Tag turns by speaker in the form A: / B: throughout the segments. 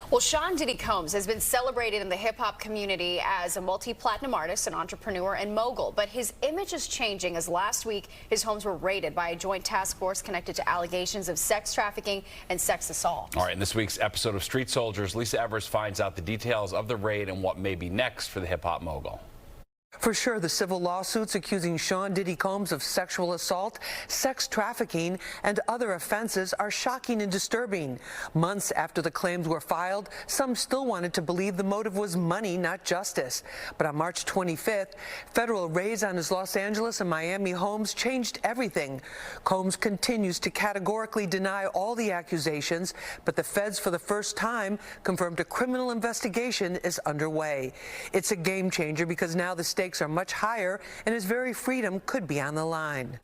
A: Well, Sean Diddy Combs has been celebrated in the hip-hop community as a multi-platinum artist, an entrepreneur, and mogul. But his image is changing as last week his homes were raided by a joint task force connected to allegations of sex trafficking and sex assault.
B: All right, in this week's episode of Street Soldiers, Lisa Evers finds out the details of the raid and what may be next for the hip-hop mogul.
C: For sure, the civil lawsuits accusing Sean Diddy Combs of sexual assault, sex trafficking, and other offenses are shocking and disturbing. Months after the claims were filed, some still wanted to believe the motive was money, not justice. But on March 25th, federal raids on his Los Angeles and Miami homes changed everything. Combs continues to categorically deny all the accusations, but the feds, for the first time, confirmed a criminal investigation is underway. It's a game changer because now the stakes are much higher and his very freedom could be on the line.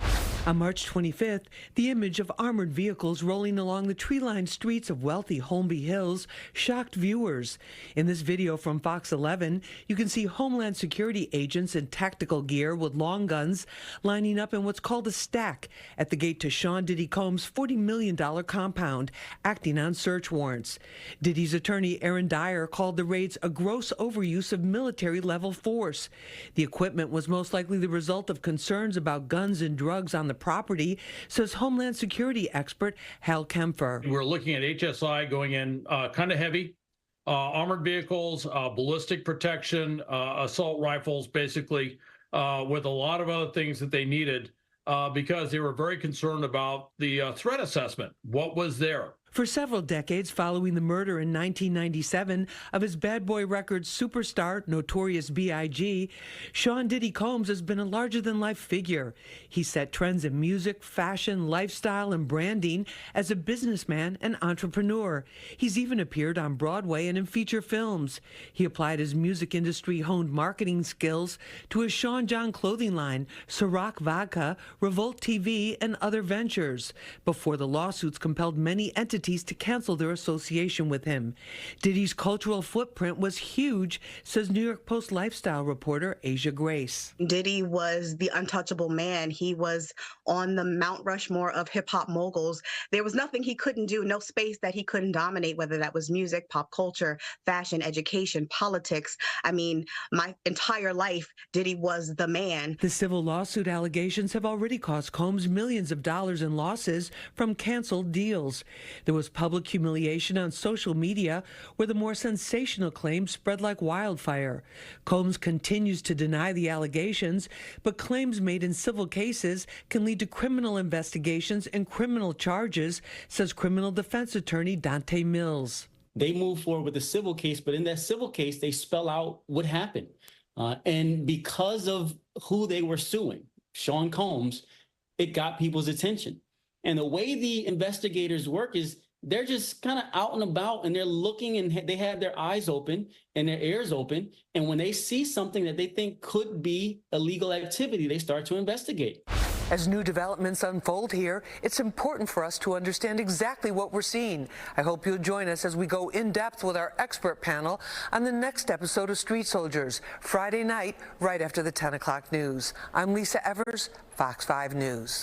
C: On March 25th, the image of armored vehicles rolling along the tree-lined streets of wealthy Holmby Hills shocked viewers. In this video from Fox 11, you can see Homeland Security agents in tactical gear with long guns lining up in what's called a stack at the gate to Sean Diddy Combs' $40 million compound, acting on search warrants. Diddy's attorney, Aaron Dyer, called the raids a gross overuse of military-level force. The equipment was most likely the result of concerns about guns and drugs on the property, says Homeland Security expert Hal Kempfer.
D: We're looking at HSI going in kind of heavy, armored vehicles, ballistic protection, assault rifles, basically, with a lot of other things that they needed because they were very concerned about the threat assessment. What was there?
C: For several decades following the murder in 1997 of his Bad Boy Records superstar, Notorious B.I.G., Sean Diddy Combs has been a larger-than-life figure. He set trends in music, fashion, lifestyle, and branding as a businessman and entrepreneur. He's even appeared on Broadway and in feature films. He applied his music industry-honed marketing skills to his Sean John clothing line, Ciroc Vodka, Revolt TV, and other ventures, before the lawsuits compelled many entities to cancel their association with him. Diddy's cultural footprint was huge, says New York Post lifestyle reporter Asia Grace.
E: Diddy was the untouchable man. He was on the Mount Rushmore of hip-hop moguls. There was nothing he couldn't do, no space that he couldn't dominate, whether that was music, pop culture, fashion, education, politics. I mean, my entire life, Diddy was the man.
C: The civil lawsuit allegations have already cost Combs millions of dollars in losses from canceled deals. There was public humiliation on social media where the more sensational claims spread like wildfire. Combs continues to deny the allegations, but claims made in civil cases can lead to criminal investigations and criminal charges, says criminal defense attorney Dante Mills.
F: They move forward with a civil case, but in that civil case, they spell out what happened. And because of who they were suing, Sean Combs, it got people's attention. And the way the investigators work is they're just kind of out and about and they're looking and they have their eyes open and their ears open. And when they see something that they think could be illegal activity, they start to investigate.
C: As new developments unfold here, it's important for us to understand exactly what we're seeing. I hope you'll join us as we go in depth with our expert panel on the next episode of Street Soldiers, Friday night, right after the 10 o'clock news. I'm Lisa Evers, Fox 5 News.